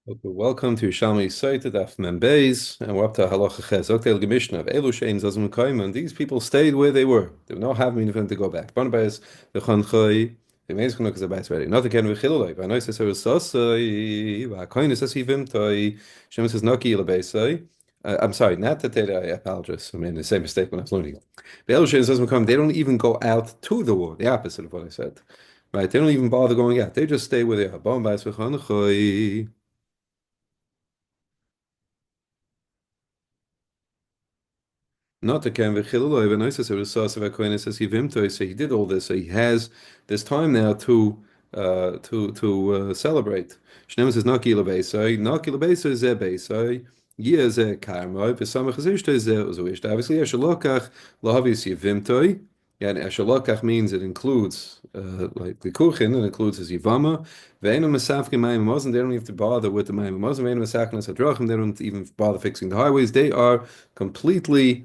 Okay, welcome to Yerushalmi Sotah Daf Membeis, and we're up to Halacha Ches. Oktel Gemishna of Elu Shein Zazim Kaim, and these people stayed where they were. They were not having for them to go back. Barnabas v'Chanchoi, the main Chanuk is a base ready. Not again v'Chilulei. V'Anoi says Sosai, v'Akoin says Hivimtoi. Shem says Naki Ilabesai. I'm sorry, not that I apologize. I made the same mistake when I was learning it. The Elu Shein Zazim Kaim, they don't even go out to the war. The opposite of what I said. Right? They don't even bother going out. They just stay where they are. Barnabas v'Chanchoi. Not the Ken V'chiluloi, but Noises it was Sasa V'Kohen says he vimtoi, so he did all this, so he has this time now to celebrate. Shneim says Naki Lebeisai, Naki Lebeisai Ze Beisai, Yeh Ze Karmoi, V'Samach Zishto Ze Uzuishta. Obviously, Eshalokach Lahavis Yivimtoi. Yeah, and Eshalokach means it includes like the Kuchin, it includes his Yivama. Ve'enu Mesafkim Mayim Mozin, they don't have to bother with the Mayim Mozin. Ve'enu Mesachnas Hadrachim, they don't even bother fixing the highways. They are completely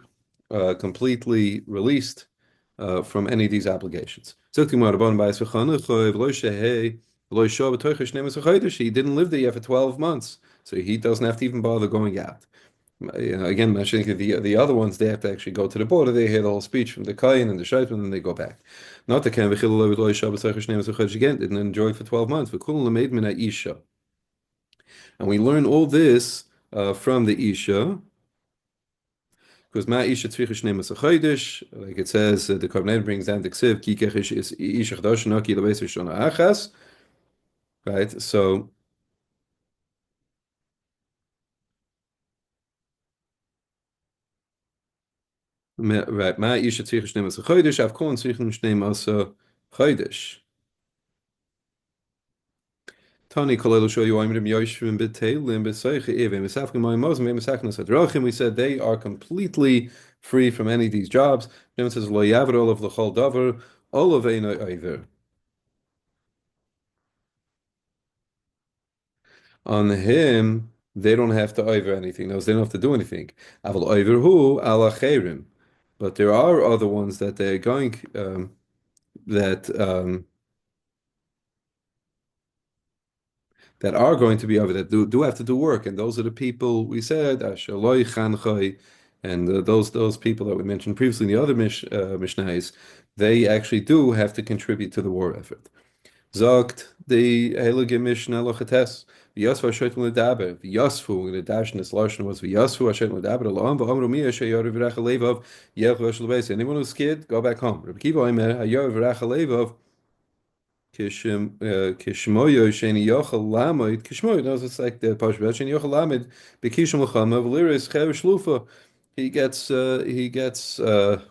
released from any of these obligations. He didn't live there yet for 12 months, so he doesn't have to even bother going out. Again, I think the other ones, they have to actually go to the border. They hear the whole speech from the Kayin and the Shaitan, and then they go back. Not the Kayin, again, didn't enjoy it for 12 months. And we learn all this from the Isha. Because ma isha tzricha shnei masachoidish, like it says, the Kohen brings down the ksiv ki kech isha chadash no ki lebeis rishona achas, right? So, right, ma isha tzricha shnei masachoidish, av kon tzricha shnei masachoidish. Tani kolelu shoyu oimrim yoshvim b'teilim b'seicha ivim b'safkim ma'im mozim b'sachnas hadrachim. We said they are completely free from any of these jobs. Then says lo yaver olav l'chol davar olav eino oiver. On him, they don't have to over anything. Those they don't have to do anything. Aval over who ala cherim. But there are other ones that they're going that that are going to be over that do have to do work, and those are the people we said ashaloi chanchai, and those people that we mentioned previously in the other mishnahs, they actually do have to contribute to the war effort. Sagt the Heilige Mishnah Lochates. V'yasfu Hashem ledaber. V'yasfu in the Dashnis Lashon was v'yasfu Hashem ledaber alon v'amru mi sheyar v'rach levav yelch v'shel. Anyone who's scared, go back home. Rabbi Kiva Omer hayar v'rach levav kishmoyo sheni yochel lamed kishmoyo. Knows it's like the Pashut sheni yochel lamed b'kishum l'chama v'liris cher shlufa. He gets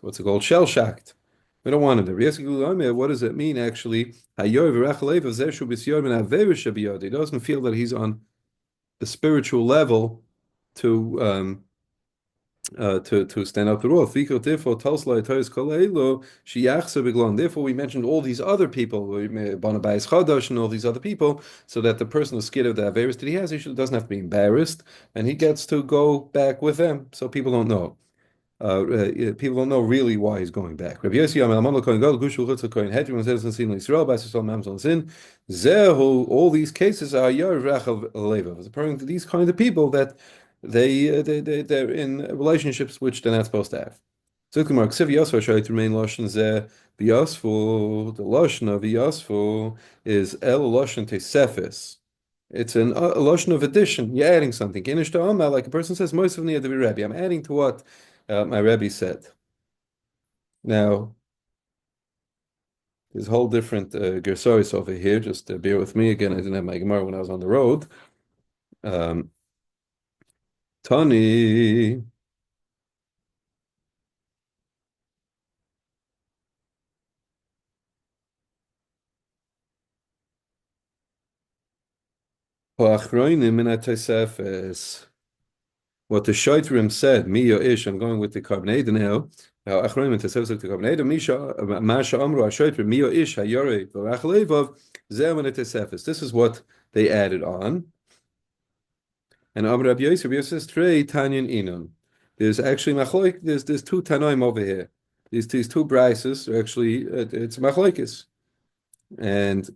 what's it called, shell shocked. We don't want him there. What does it mean actually? He doesn't feel that he's on the spiritual level to to stand up to the rule. Therefore, we mentioned all these other people, Barnabas Chadash and all these other people, so that the person who's scared of the Averis that he has, he doesn't have to be embarrassed, and he gets to go back with them, so people don't know. People don't know really why he's going back. Rabbi Yossi Amel Amon Kohen Gadol Gushu Chutz Kohen Hedron says in Sin Yisrael Bas Yisrael Mamzon Sin Zehu. All these cases are Yor Rachav Levav. It's referring to these kind of people that they're in relationships which they're not supposed to have. So Kumar Ksiv Yosfu Shoy to remain Lashon Zeh B'Yosfu. The Lashon of Yosfu is El Lashon Tesefis. It's a lashon of addition. You're adding something. Like a person says, most of the Rebbe. I'm adding to what my Rebbe said. Now, there's a whole different gersoris over here. Just bear with me. Again, I didn't have my Gemara when I was on the road. Tani. What the Shaitrim said, Mi Ish, I'm going with the Carbonade now. Now, Achronim and Tesefes of the Carbonade, Masha Amru Shaitrim, Mi Ish, Hayore, Varach Levov, Zem and Tesefes. This is what they added on. And Amr Rabbi Yosef says, Trey Tanyan Inon. There's actually Machloik, there's two Tanoim over here. These two Brises are actually, it's Machloikis. And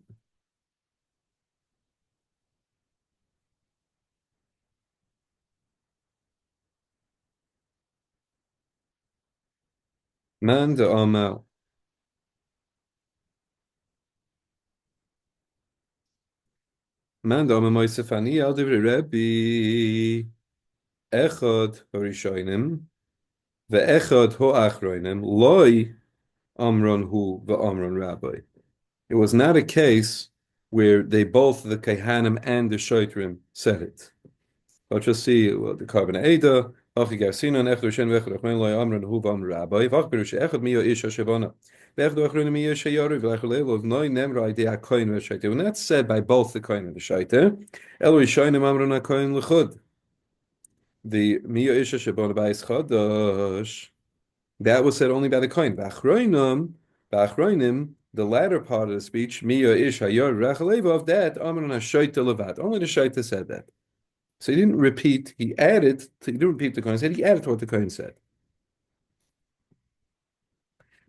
Man de Amal. Man de Amal Moisefani al Divri Rebbe. Echad Harishonim. Ve'echad Ho'achroinim. Loi Amron Hu ve'Amron Rabbi. It was not a case where they both, the Kehanim and the Shoitrim, said it. I'll just see well, the carbon Ada, Achi Garcinon, Echad Shen Vechad Achmen Loi Amron Hu ve'Amron Rabbi. Vach Berush Echad Mio Isha Shavana. Ve'echad Achronim Mio Shayari Ve'echad Leilov Noi Nemra Idea Koin Ve'Shaita. When that's said by both the Koin and the Shaita, Eloi Shoinim Amron HaKoin L'chud. The Mio Isha Shabona Bais Chadash. That was said only by the Kohen. Ba'achroinim, the latter part of the speech, Miya Ish Hayor Rachalev, that Amron HaShoita Levat. Only the Shaita said that. So he didn't repeat, he added, he didn't repeat the Kohen said, he added to what the Kohen said.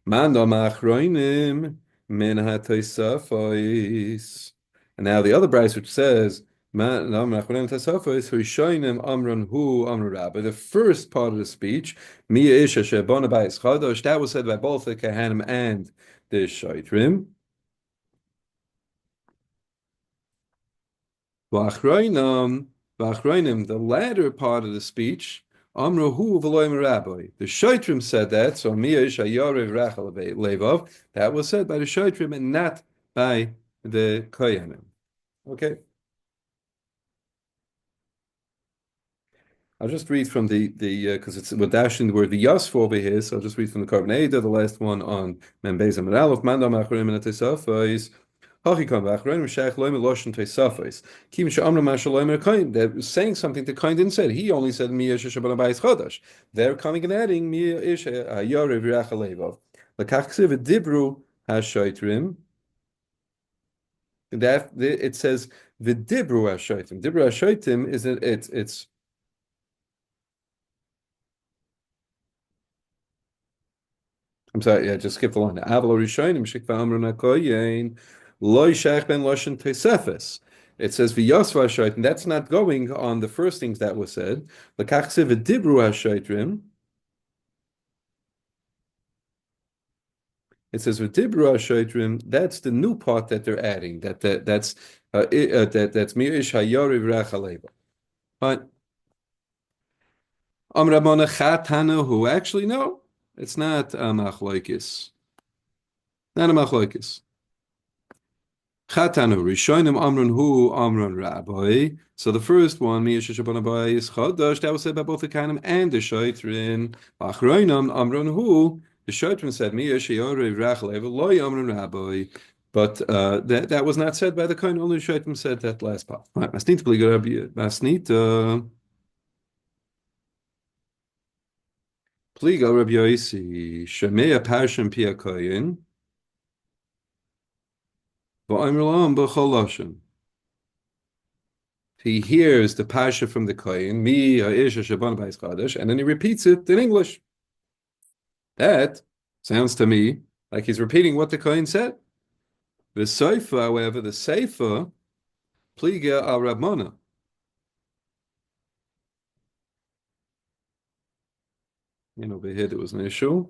Mando Ma'achroinim Min HaToisafos. And now the other Bryce which says, the first part of the speech, that was said by both the Kehanim and the Shaitrim. The latter part of the speech, the Shaitrim said that, so that was said by the Shaitrim and not by the Kehanim. Okay. I'll just read from the because it's we're dashing the word the yasf over here, so I'll just read from the Carbonada, the last one on Membez Amalaf, Mandam Achronim and Tesafais. Hachikam Achronim Shach Loim Loshen Tesafais. Kim Shamra Mashaloim Kain. They're saying something that Kain didn't say. He only said Mia Shabana Bayis Chodash. They're coming and adding Mia Ish Yarev Rachalevov. Lakaksiv Dibru Hashaitrim. That it says the Dibru Hashaitim. Dibru Hashaitim is it's I'm sorry, yeah, just skip the line. Avalo Rishonim Shikva Amrun HaKoyin Loi Shach Ben Loshen Tesefes. It says V'yosva Hashait, and that's not going on the first things that was said. L'kachse v'dibru Hashaitrim. It says v'dibru Hashaitrim. That's the new part that they're adding. That's Mirish Hayori V'rachaleva. But Amramona Chatana, who actually no, it's not a machlokes. Not a machlokes. Chatanu Rishonim Amrun Hu Amrun Rabbi. So the first one, Miyasha Shabbanabai is Chadash. That was said by both the Kanim and the Shaitrin. Achroinam Amrun Hu. The Shaitrin said Miyasha Yorei Rachlev Loi Amrun Rabbi. But that was not said by the Kain. Only the Shaitrin said that last part. Right, Masnit Pliga Rabbi Masnit Pliga Rabbi Yosi Shemea Parshim Pia Koyin. He hears the pasha from the kohen, mi ha'isha shaban b'ais chadash, and then he repeats it in English. That sounds to me like he's repeating what the kohen said. The seifa, however, the seifa, pliga al Rabmana. Over here there was an issue.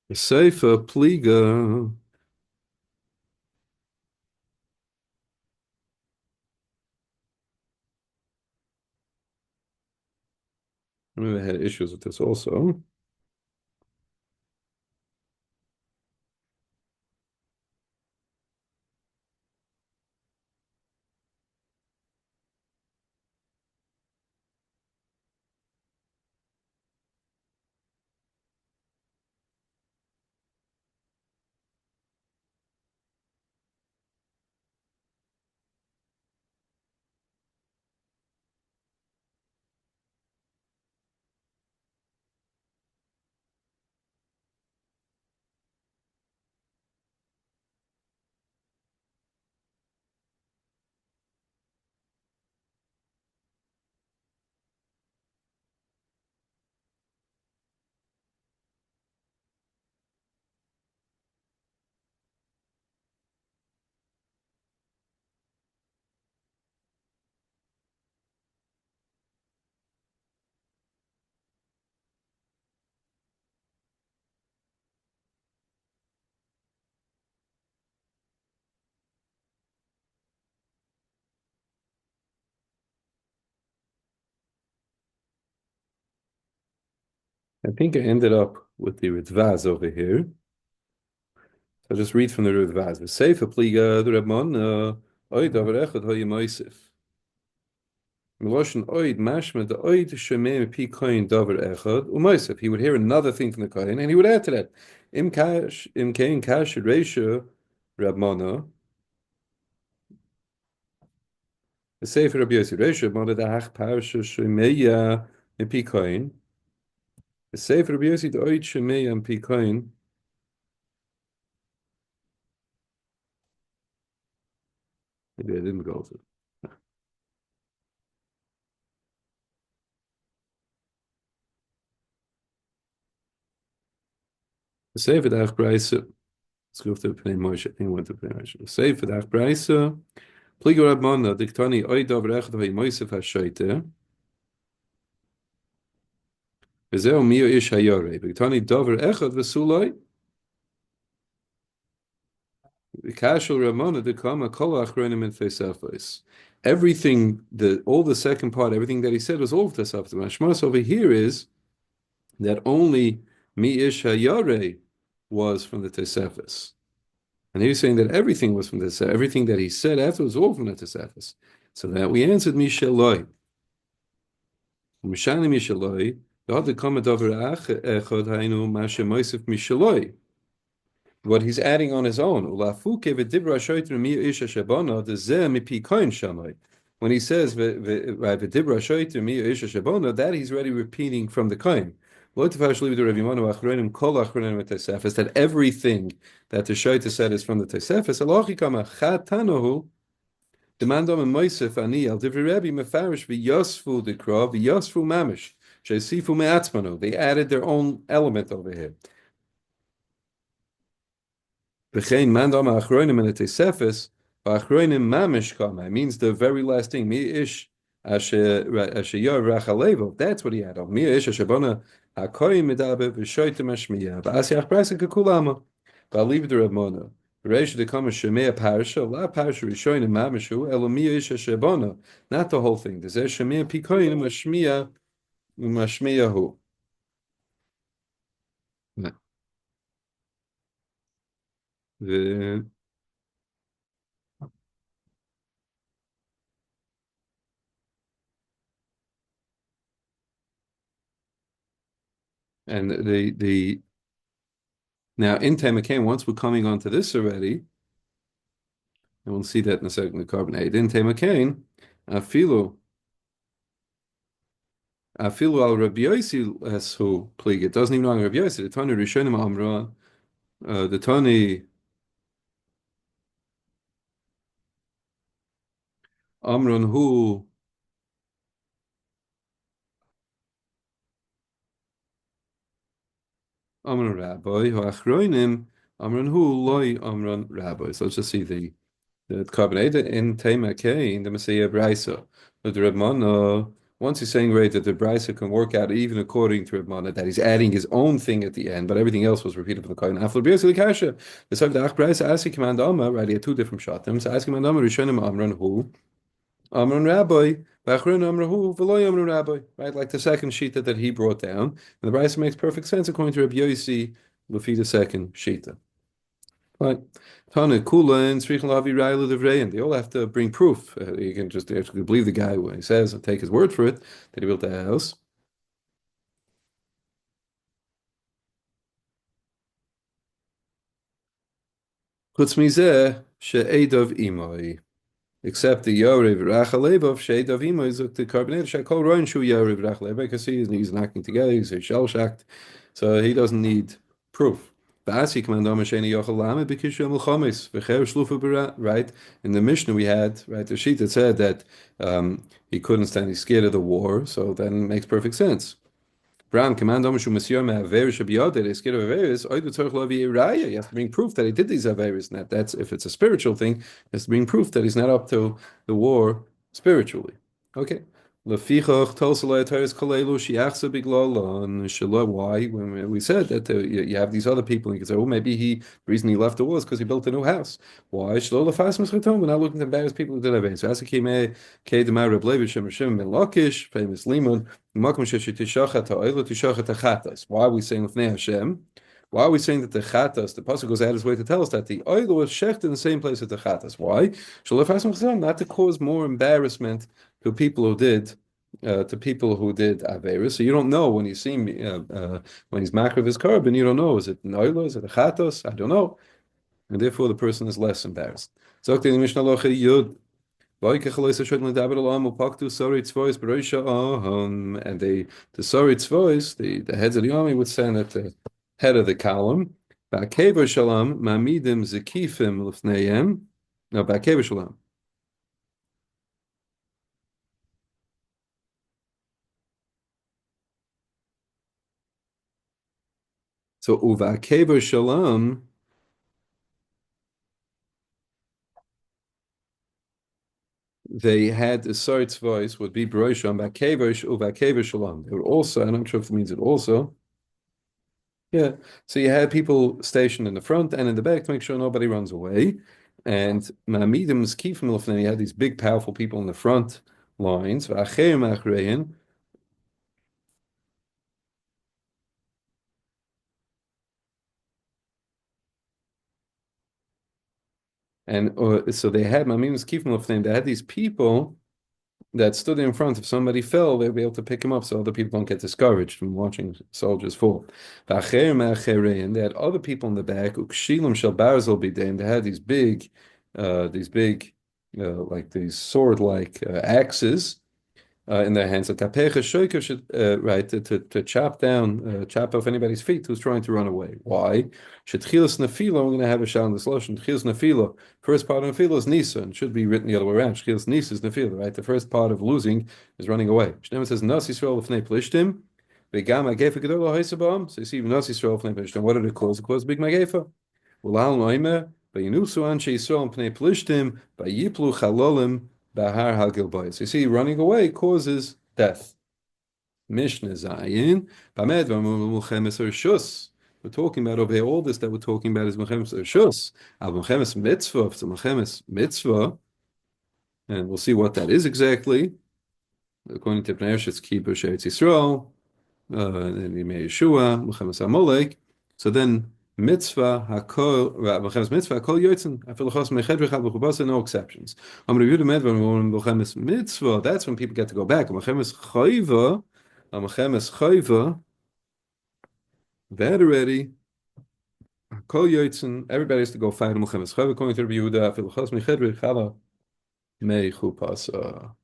The seifa, pliga. I remember I had issues with this also. I think I ended up with the Ritvaz over here. So I'll just read from the Ritvaz. V'seif pliga the Rabban oid avar echad hoye moisif. Miloshin oid mashma the oid shemem pi koin davar echad umoisif. He would hear another thing from the kohen and he would add to that. Im kain kash reisha Rabmana. V'seif Rabbi Yossi reisha Rabmana da hach parsha shemeya pi koin. V'seif Rabbi Yossi the oid shemeya pi koin. Maybe I didn't go to. V'seif the hach brayse. Let's go to Pnei Moshe. I went to Pnei Moshe. Say for that brayso. Pligo Rabmana diktani oidav rechad vay Mosef hashoite. V'zeu mio ish hayore. Diktani davar echad v'suloi. V'kashel Rabmana dikama kol achronim in Fesafos. Everything, all the second part, everything that he said was all of Tesafos. Mashmas over here is that only mi ish hayore was from the Tesafos. And he was saying that everything was from the Tesefes. Everything that he said after was all from the Tesefes. So that we answered Mishaloi. Mishani Mishaloi. What he's adding on his own. When he says that he's already repeating from the kohen. That everything that the Shaita said is from the Tosefes. Demandom and Moisef Ani al Divri Rebbe Mefarish v'Yosfu Dikra v'Yosfu Mamish Shesifu Me'atzmanu. They added their own element over here. V'chein Mandam Achronim and the Tosefes v'Achronim Mamish Kama means the very last thing. Mi ish asher yor rachalevo. That's what he had on. Mi ish asher bona hakoyim medaber v'shoyte mashmiya v'asiach brasa kekulama v'aliv the Rabmona. Reish the kama shemea parsha la parsha rishoyim mamishu elomia ish asher bona. Not the whole thing. There's shemea pikoyim mashmiya hu. The and the now in Temakim, once we're coming onto this already, and we'll see that in a second. The carbonate in Temakim, afilu al Rabbi Yossi has who plig. It doesn't even know Rabbi Yossi. The Tani Rishonim Amra, the Tani Amron who. Amron Rabbi, who achroinim Amron who loy Amron Rabbi. So let's just see the carbonate in Tema K in the Messiah Brisa. But the Rabban, once he's saying right that the Brisa can work out even according to Rabban, that he's adding his own thing at the end, but everything else was repeated from the Kohen. After the Kasha, the Sag the Ach Brisa asking command Amma, right? He had two different shotams. Asking command Amma, Rishonim Amron who Amron Rabbi. Right, like the second shita that he brought down, and the Brisa makes perfect sense according to Rabbi Yossi, Lufi the second shita. Right, Tana Kula and Srichel Avi Railu Devrein. They all have to bring proof. You can just actually believe the guy when he says and take his word for it that he built the house. Chutz mizeh she'edav imoi. Except the Yorev Rachalevov she'edav imoi is the carbonate shakol roin shu Yorev Rachalevov because he's knocking together. He's a shell shacked, so he doesn't need proof. Right? In the Mishnah we had, right, the sheet that said that he couldn't stand, he's scared of the war, so then it makes perfect sense. Bram, command they're scared of Averis, you have to bring proof that he did these Averis, and that's if it's a spiritual thing, he has to bring proof that he's not up to the war spiritually. Okay. Lefichach Tosalei Teres Kalelu Shiachsa Biglala and Shalom. Why? When we said that you have these other people, and you can say, oh, maybe the reason he left the was because he built a new house. Why? Shlola Fas Mischatom. We're not looking to embarrass people who did that. So Asakime K Demar Reb Levi Shem Shem Ben Lakish, famous Limon, Makom Sheshi Tishachat Ha'oilo Tishachat Hachatas. Why are we saying Lefnei Hashem? Why are we saying that the chatas, the pasuk goes out of his way to tell us that the oil was shecht in the same place as the chatas? Why? Not to cause more embarrassment to people who did Averis. So you don't know when you see me, when he's makriv his carbon, you don't know, is it Noila, is it a Chatos? I don't know. And therefore the person is less embarrassed. So the Mishnah Locha Yud. And the sorry tzvois, the heads of the army would stand at the head of the column. Ba'kever shalom, mamidim zekifim lefneihem. No, ba'kever shalom. So uvakever shalom, they had the sorry voice would be Barosham Bakever Shalom. They were also, I'm not sure if it means it also. Yeah. So you had people stationed in the front and in the back to make sure nobody runs away. And Ma'amidim's Kifim Lefnei, you had these big, powerful people in the front lines. And so they had Ma'amidim's Kifim Lefnei, they had these people that stood in front. If somebody fell, they'd be able to pick him up so other people don't get discouraged from watching soldiers fall. And they had other people in the back. They had like these sword-like axes in their hands. Like should right to chop down, chop off anybody's feet who's trying to run away. Why? Should chilas nefila? We're going to have a shot in this lotion. Chilas nefila. First part of nefila is nisa, and should be written the other way around. Chilas nisa is nefila. Right. The first part of losing is running away. Shneim says Nas Yisrael lefnei plishtim. V'gam agefa gedol ha'isabam. So you see Nas Yisrael lefnei plishtim. What did it cause? It caused big magefa. Ulal noime. Vayinusu anshe Yisrael lefnei plishtim. Vayiplu chalolim. Bahar Hagilbayis. So you see, running away causes death. Mishnah Zayin. We're talking about over here, all this that we're talking about is Mechemes Rishus. Al Mechemes Mitzvah, if it's a Mechemes Mitzvah, and we'll see what that is exactly. According to Pnei it's Kibush Eretz Yisrael, and Yimei Yeshua, Mechemes Amalek. So then, mitzvah hakol v'chemes mitzvah hakol yotzin afilachos mechedrich al b'chubasa, no exceptions. Amar Yehuda Medvar v'chemes mitzvah, that's when people get to go back. Mechemes chayva, that already hakol yotzin, everybody has to go fight. Mechemes chayva, according to Yehuda, afilachos mechedrich al b'chubasa.